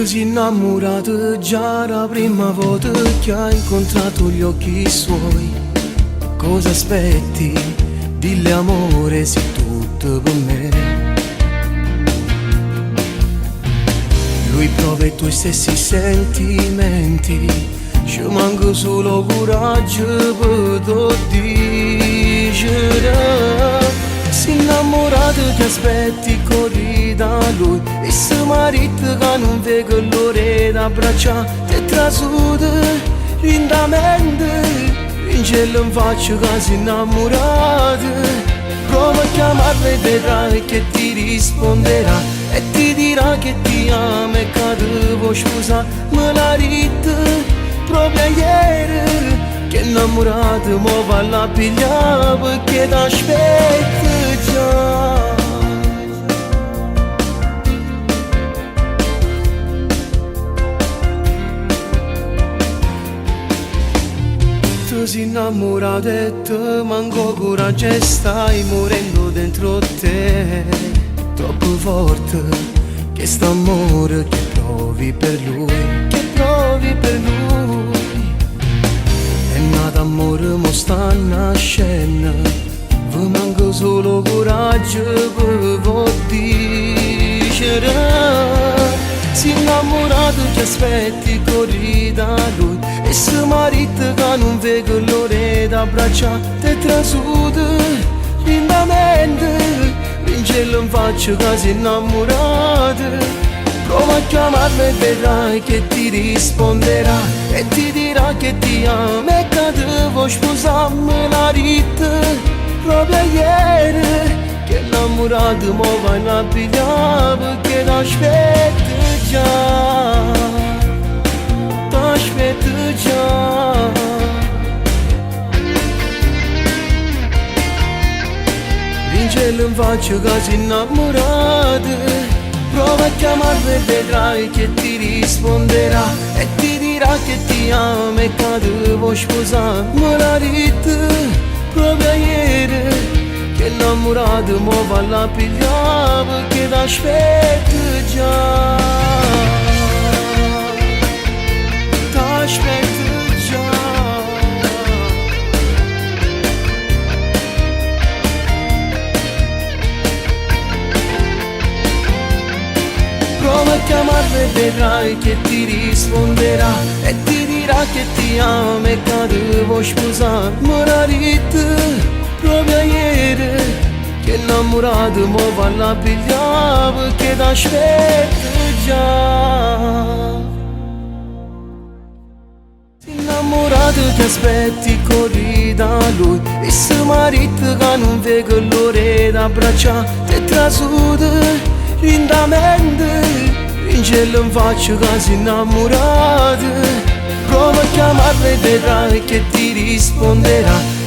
Ti sei innamorata già la prima volta che hai incontrato gli occhi suoi. Cosa aspetti? Dille amore, sei tutto per me. Lui prova i tuoi stessi sentimenti, ci manca solo coraggio per te dicere. Sei innamorato che aspetti corri da lui, e se marito che non vede l'ore da abbracciare, ti trasuda lentamente, in cielo in faccia che sei innamorato. Prova a chiamarla e vedrai che ti risponderà e ti dirà che ti ama e che ti vuoi sposare. Me l'ha detto proprio ieri, che innamorato mo va a pigliare perché ti aspetta già. Tu sei innamorato e ti manco coraggio e stai morendo dentro te. Troppo forte che sta amore che provi per lui, che provi per lui. È nato amore mo sta nascendo, vi manca solo coraggio per voi dicere. Sei innamorato che aspetti corri da lui, e se marito che non vede l'ore da abbracciare, ti trasuda lentamente, in cielo in faccia che sei innamorato. Prova a chiamarla e vedrai che ti risponderà e ti dirà che ti ama e che ti vuoi sposare. Me l'ha detto proprio ieri, che innamorato mo vai a pigliare perché ti aspetta già, ti aspetta già. In cielo in faccia che sei innamorato. Prova a chiamarla e vedrai che ti risponderà e ti dirà che ti ama e che ti vuoi sposare. Me l'ha detto proprio ieri, che innamorato mo va a pigliare perché ti aspetta già, ti aspetta già. Prova a chiamarla e vedrai che ti risponderà e ti dirà che ti ama e che ti vuoi sposare. Me l'ha detto proprio ieri, che innamorato mo va a pigliare perché ti aspetta già. Sei innamorato che aspetti corri da lui, e se marito che non vede l'ore da abbracciare, ti trasuda lentamente, in cielo in faccia che sei innamorato. Prova a chiamarla e vedrai che ti risponderà